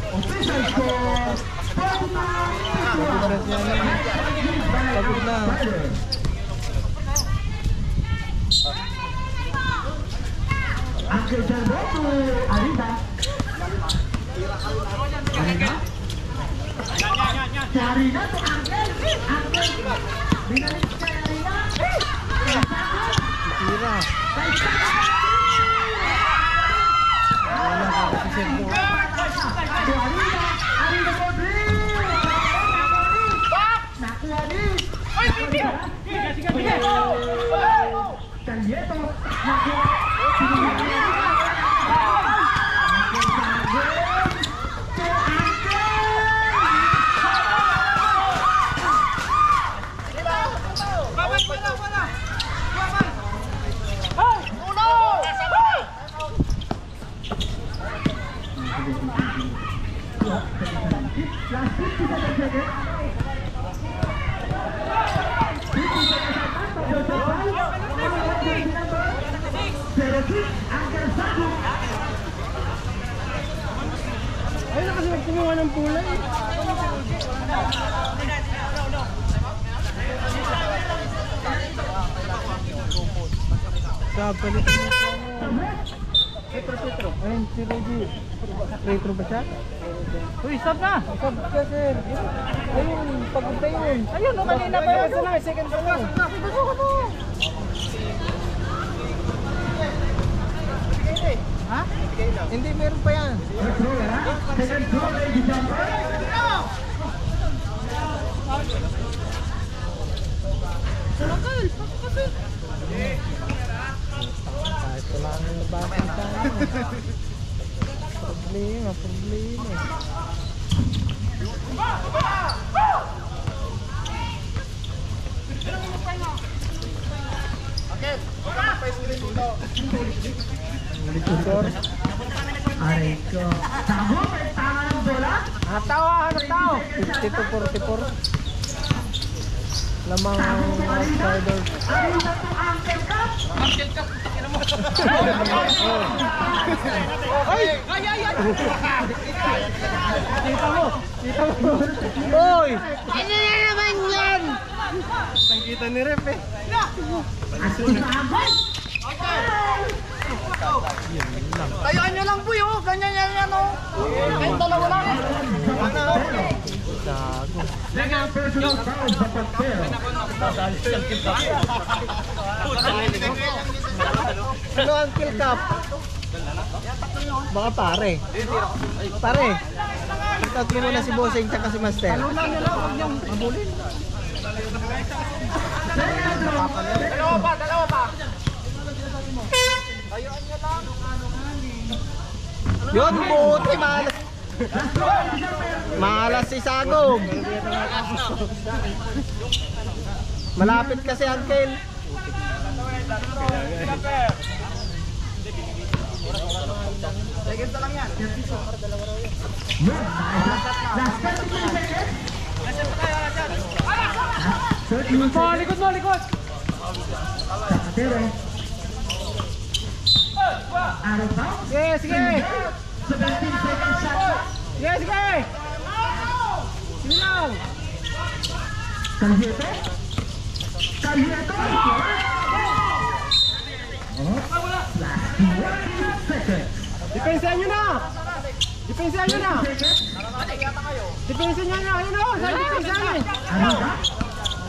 Official score 49. Angkel Jarbo to Arida. Arida to Angkel. Binalik kay Arida. Tira. Arida to Drew. Nakuha din. Calieto. Last 57 seconds. 50 seconds. Angkel Sagu. Ayun na kasi nagkumuha ng pula eh. Kapalit mo po mo. Petro. Ayun, si Reggie. Retro ba siya? Uy, stop na! Stop ka, sir. Ayun, pagod na yun. Ayun, no, kanina pa yun. Second pa lang. Ha? Hindi, meron pa yan. Second throw, ladies and gentlemen. Kahit wala nang nabasin tayo. Problema. Aray ko. Sagu, may tanga ng bola. Hanap tao. 50-44. Lamang outsider. Arida to Angkel Cup. Kita mo. Hoy! Ano na naman yan? Nakita ni Rep eh. Aso sa agad. Tayaan nyo lang po yun. Ganyan yan o. Kahit dalawa lang. Gago. Second personal foul sa Pastel. Ano ang kill cup? Baka pare. Pare. Shoutout mo muna si Bossing tsaka si Master. Dalawa pa. Yun, buti malas. Malas si Sagog. Malapit kasi Uncle. Second na lang yan. Last 30 seconds. Likod mo. Sakatero. Out of bounds. Sige, sige. 17 seconds shot. Sige, sige. Sige lang. Calvieto. Calvieto. Oh, last 20 seconds. Depensahan nyo na. Depensahan nyo na. Depensahan nyo na. Ayun o. Saan depensahan nyo? Ano ba?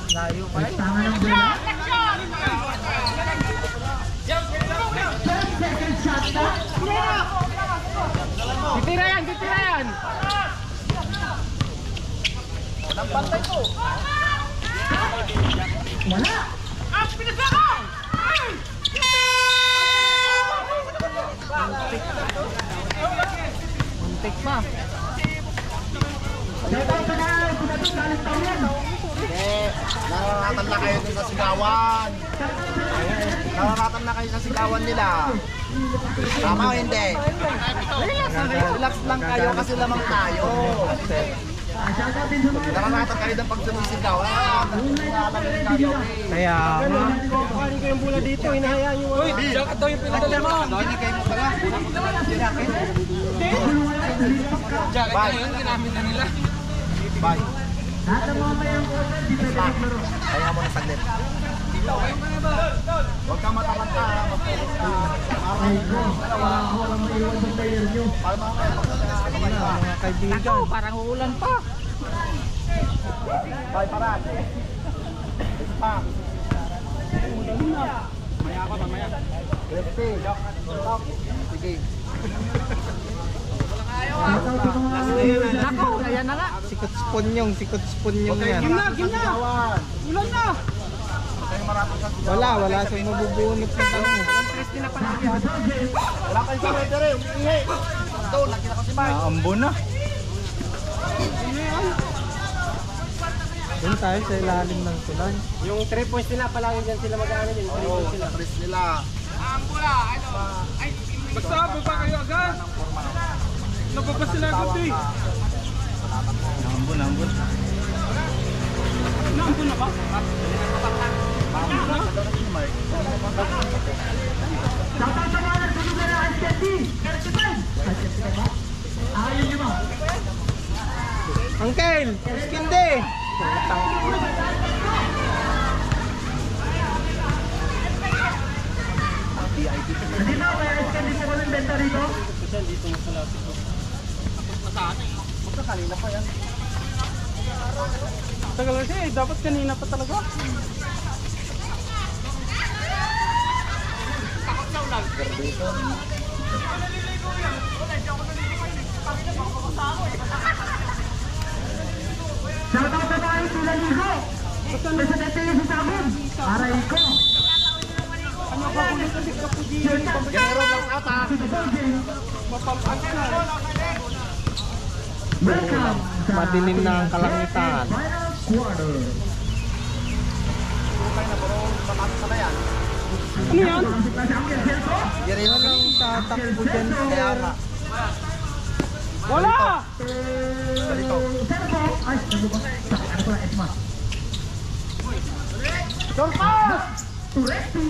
Layo pa rin. Tangan ng bola. 10 seconds shot na. Titira yan, titira yan. Wala. Muntik pa. Dapat pa na. Pinatong galit tayo yan. Nararatan na kayo dun sa sigawan. Nararatan na kayo sa sigawan nila. Tama o hindi? Relax lang kayo kasi lamang tayo. Shoutout din sa mga Nararatan kayo ng pag sumisigaw. Nalaman tayo. Kaya, kuhanin ko yung bola dito. Hinahayaan nyo. Uy, diyan ka daw yung pinadala mo. Hindi kayo mo pala. Diyan ka yun, ginamit na nila. Bye. lahat ng mga mayang order, di pwede maglaro. Kaya mo na saglit. Huwag ka matamanta. Ay ko, walang maiwan sa player nyo. Para mamaya Mga kaibigan. Parang uulan pa. Bye, parad. Pa. Maya pa, mamaya. Lefty. Sige. Shoutout sa mga Nako, ayan na nga. Sikot sponyong yan. Game na, game na. Ulan na. Kayo marapos sa sigawan. Wala siyang mabubunot sa tao. Interesting na pala. Wala kayong sa weather eh. Umihi. Doon, nakita ko si Mike. Naambon na. Doon tayo sa ilalim ng tulay. Yung 3 points nila, palagi dyan sila mag-ano din. 3 points sila. Chris nila. Magsabi pa kayo agad. Nababa sila agad eh. Naambon na ba? shoutout sa mga nagsusugan ng Ice Candy. 35 ba? Ayun nyo ba? Uncle, Skindi. Hindi ba may Ice Candy po kami benta rito? Kanina pa yan. Tagal kasi eh, dapat kanina pa talaga. Shoutout sa mga sila ligo. Presidente yung sasabon. Aray ko. Ganero lang ata. Welcome sa Madilim na ang kalangitan. final quarter. Pamasok na yan. Ano yan? Pasok na si Uncle Celso. Ganero lang. Walang tatakbo dyan, Kaya sir. nga. Wala! Celso. Ay, ano ba? Ano pala, Esma? Torpas! Turesti.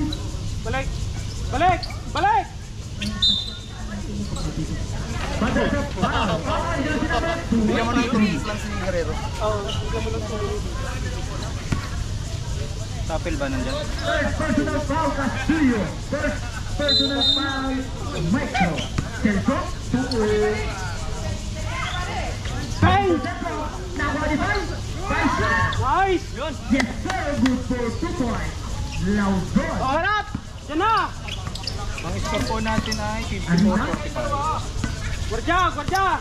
Balik! Balik! Balik! Badasok. Wow. Ay, dyan sila ba? Bigyan mo ng 2 lang si Guerrero. Tapil ba nandyan? First personal foul, Castillo. First personal foul, Michael. Celso. Hey! Celso. Na-qualify. Five shots. Nice! Yes, sir. Good for 2 points. Laudon. O, harap! Yan na! Ang score po natin ay Arina. 54-45. Gwardiya! Gwardiya!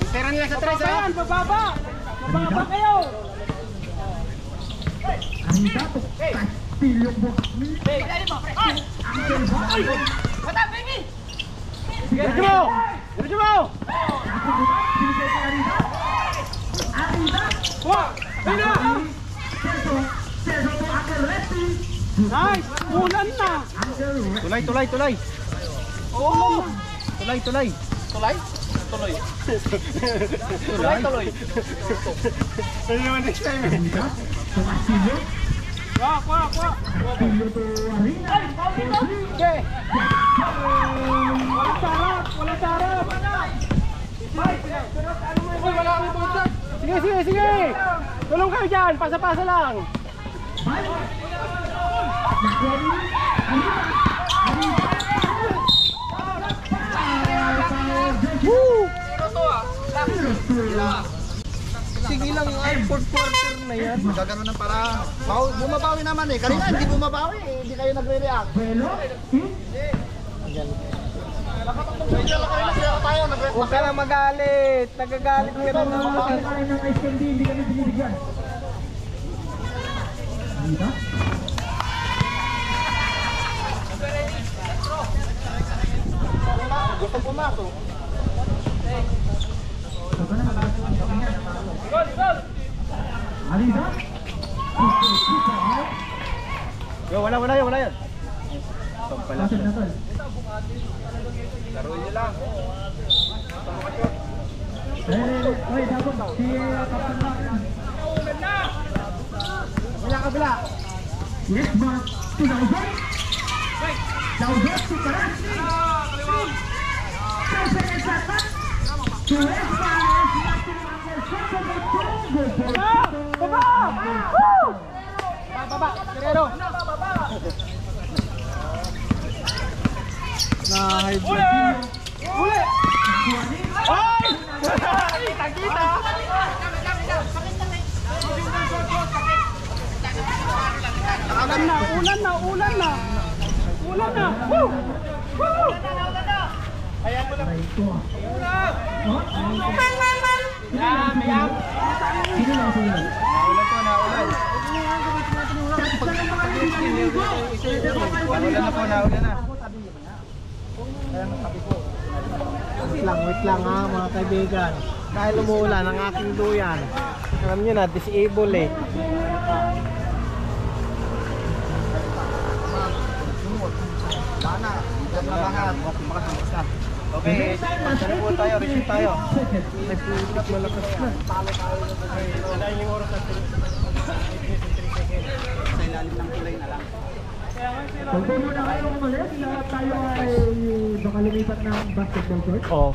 Tira nila sa tres, ha? Bababa! Bababa kayo! Arina to. Castillo po. Uncle Boy. Diretso mo! Diretso mo! Binigay kay Arina. Arina. Wa! Ayun na! Celso. Celso to Uncle Lefty. Nice! Ulan na! Uncle Lefty. Tulay. Oo! Tulay. Tuloy! Arina to Castillo. Pilyo to Arena. Okay. Walang sarap, walang sarap. Sige, sige, sige. Tulong kayo dyan, pasa-pasa lang. Woo! Sige lang, ay, fourth quarter na yan. Gaganon ng para. Bumabawi naman eh. Kanina hindi bumabawi eh. Hindi kayo nagre-react. Velo. Huwag ka na magalit. Nagagalit ka na naman. Kakain ng ice candy, hindi kami binibigyan. Dito? Gusto pumasok. Alisa? Yo, wala yan. Pasok na tol. Laruin nyo lang. Oy, dapat si Kaptan Lakman. Kabila. Yes, mark. To Lauzon. Lauzon to Karasi. 10 seconds at back. To Espanol. Baba! Woo! Baba! Guerrero! Uli! Ay! Kita-kita! Ulan na! Woo! Woo! Sino lang sila? Naulan. Naulan na. Wait lang ha mga kaibigan. Dahil umuulan ang aking duyan. Alam nyo na, disable eh. Lana. Diyan na lahat. Okay, saan po tayo? Receive tayo. Nagpulit malakas na. Wala yung oras natin. Sa ilalim ng kulay na lang. Kung muna kayo umalis, lahat tayo ay baka lumipat ng basketball court. Oh.